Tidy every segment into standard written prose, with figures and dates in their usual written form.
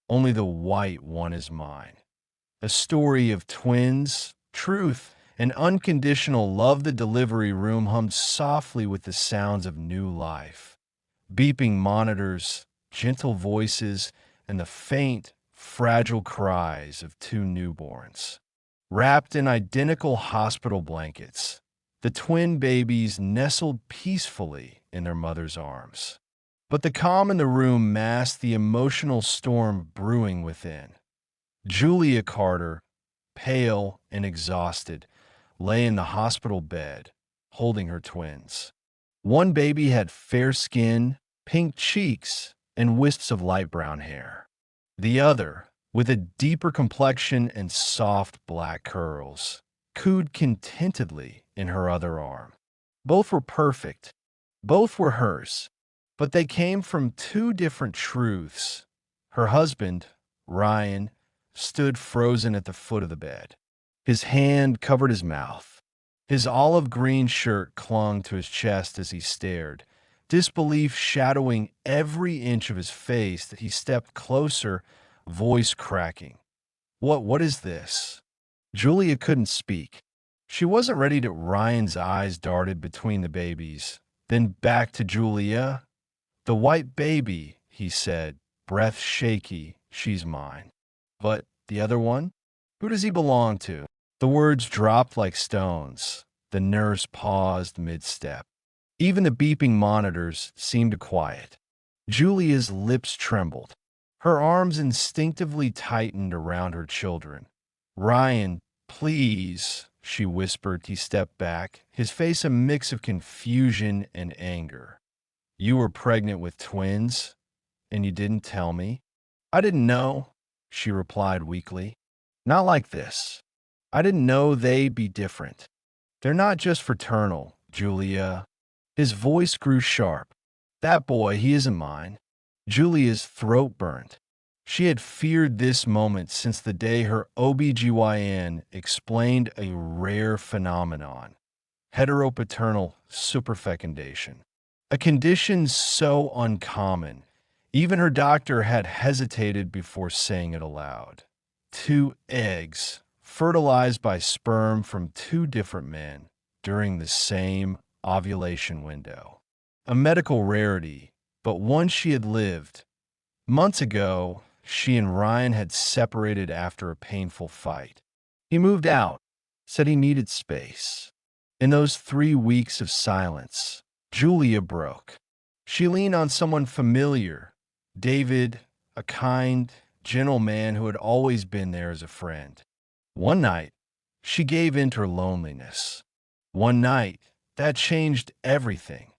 Only the white one is mine. A story of twins, truth, and unconditional love. The delivery room hummed softly with the sounds of new life. Beeping monitors, gentle voices, and the faint, fragile cries of two newborns. Wrapped in identical hospital blankets, the twin babies nestled peacefully in their mother's arms. But the calm in the room masked the emotional storm brewing within. Julia Carter, pale and exhausted, lay in the hospital bed, holding her twins. One baby had fair skin, pink cheeks, and wisps of light brown hair. The other, with a deeper complexion and soft black curls, cooed contentedly in her other arm. Both were perfect. Both were hers. But they came from two different truths. Her husband, Ryan, stood frozen at the foot of the bed. His hand covered his mouth. His olive green shirt clung to his chest as he stared, disbelief shadowing every inch of his face. That he stepped closer, voice cracking. What is this? Julia couldn't speak. She wasn't ready to. Ryan's eyes darted between the babies, then back to Julia. The white baby, he said, breath shaky, she's mine. But the other one? Who does he belong to? The words dropped like stones. The nurse paused mid-step. Even the beeping monitors seemed quiet. Julia's lips trembled. Her arms instinctively tightened around her children. Ryan, please, she whispered. He stepped back, his face a mix of confusion and anger. You were pregnant with twins, and you didn't tell me? I didn't know, she replied weakly. Not like this. I didn't know they'd be different. They're not just fraternal, Julia. His voice grew sharp. That boy, he isn't mine. Julia's throat burned. She had feared this moment since the day her OBGYN explained a rare phenomenon, heteropaternal superfecundation. A condition so uncommon, even her doctor had hesitated before saying it aloud. Two eggs, fertilized by sperm from two different men during the same ovulation window. A medical rarity, but one she had lived. Months ago, she and Ryan had separated after a painful fight. He moved out, said he needed space. In those 3 weeks of silence, Julia broke. She leaned on someone familiar, David, a kind, gentle man who had always been there as a friend. One night, she gave in to her loneliness. One night, that changed everything.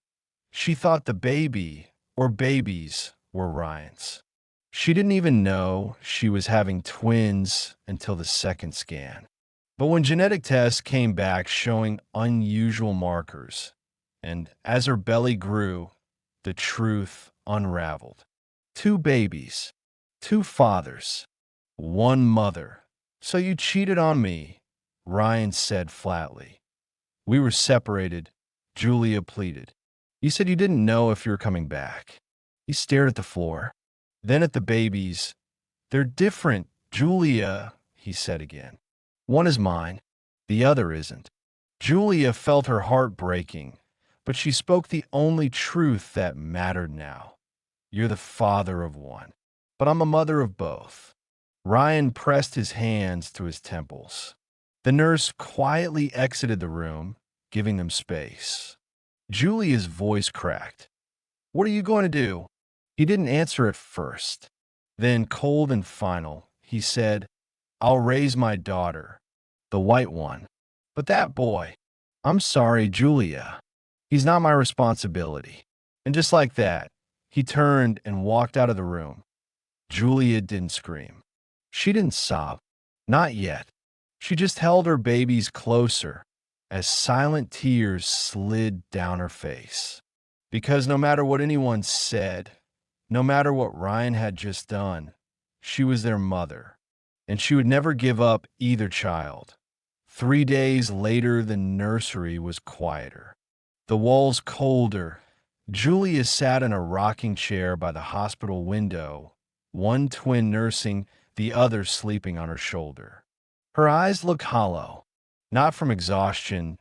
She thought the baby, or babies, were Ryan's. She didn't even know she was having twins until the second scan. But when genetic tests came back showing unusual markers, and as her belly grew, the truth unraveled. 2 babies, 2 fathers, 1 mother. So you cheated on me, Ryan said flatly. We were separated, Julia pleaded. You said you didn't know if you were coming back. He stared at the floor, then at the babies. They're different, Julia, he said again. One is mine, the other isn't. Julia felt her heart breaking, but she spoke the only truth that mattered now. You're the father of one, but I'm a mother of both. Ryan pressed his hands to his temples. The nurse quietly exited the room, giving them space. Julia's voice cracked. What are you going to do? He didn't answer at first. Then, cold and final, he said, I'll raise my daughter, the white one. But that boy, I'm sorry, Julia. He's not my responsibility. And just like that, he turned and walked out of the room. Julia didn't scream. She didn't sob. Not yet. She just held her babies closer as silent tears slid down her face. Because no matter what anyone said, no matter what Ryan had just done, she was their mother, and she would never give up either child. 3 days later, the nursery was quieter. The walls colder. Julia sat in a rocking chair by the hospital window, one twin nursing, the other sleeping on her shoulder. Her eyes looked hollow, not from exhaustion,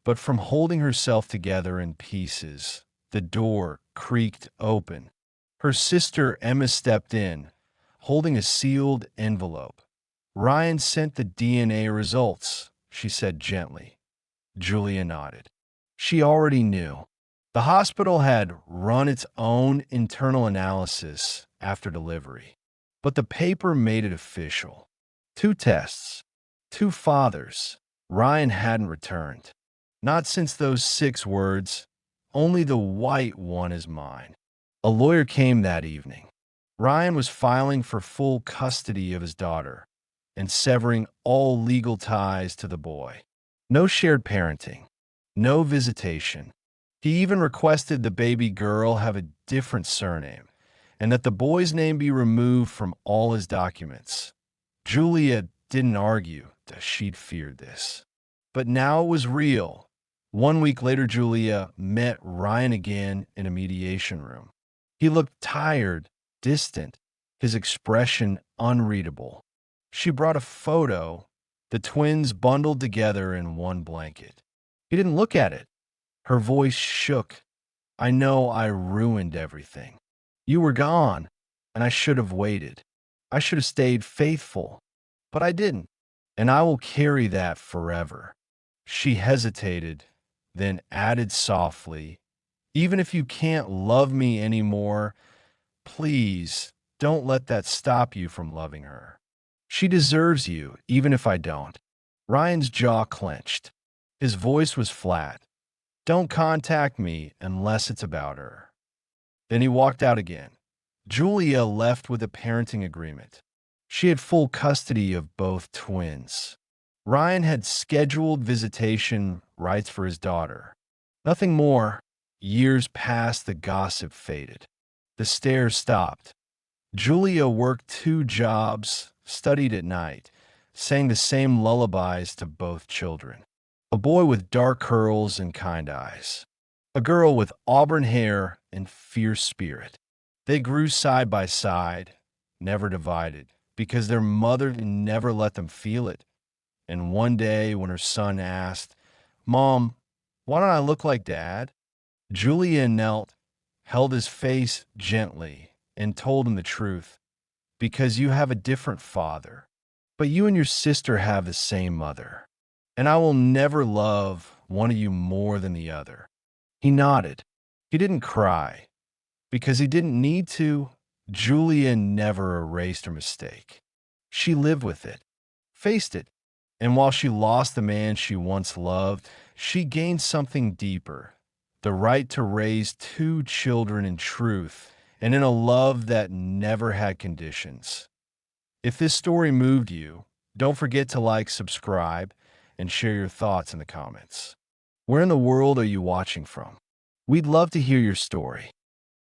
but from holding herself together in pieces. The door creaked open. Her sister Emma stepped in, holding a sealed envelope. "Ryan sent the DNA results," she said gently. Julia nodded. She already knew. The hospital had run its own internal analysis after delivery, but the paper made it official. 2 tests, 2 fathers. Ryan hadn't returned. Not since those 6 words, "Only the white one is mine." A lawyer came that evening. Ryan was filing for full custody of his daughter and severing all legal ties to the boy. No shared parenting, no visitation. He even requested the baby girl have a different surname and that the boy's name be removed from all his documents. Julia didn't argue that she'd feared this. But now it was real. 1 week later, Julia met Ryan again in a mediation room. He looked tired, distant, his expression unreadable. She brought a photo, the twins bundled together in one blanket. He didn't look at it. Her voice shook. "I know I ruined everything. You were gone, and I should have waited. I should have stayed faithful, but I didn't, and I will carry that forever." She hesitated, then added softly, "Even if you can't love me anymore, please don't let that stop you from loving her. She deserves you, even if I don't." Ryan's jaw clenched. His voice was flat. "Don't contact me unless it's about her." Then he walked out again. Julia left with a parenting agreement. She had full custody of both twins. Ryan had scheduled visitation rights for his daughter. Nothing more. Years passed, the gossip faded. The stares stopped. Julia worked 2 jobs, studied at night, sang the same lullabies to both children. A boy with dark curls and kind eyes. A girl with auburn hair and fierce spirit. They grew side by side, never divided, because their mother never let them feel it. And one day when her son asked, "Mom, why don't I look like Dad?" Julia knelt, held his face gently, and told him the truth. "Because you have a different father, but you and your sister have the same mother. And I will never love one of you more than the other." He nodded. He didn't cry, because he didn't need to. Julia never erased her mistake. She lived with it, faced it, and while she lost the man she once loved, she gained something deeper, the right to raise 2 children in truth and in a love that never had conditions. If this story moved you, don't forget to like, subscribe, and share your thoughts in the comments. Where in the world are you watching from? We'd love to hear your story.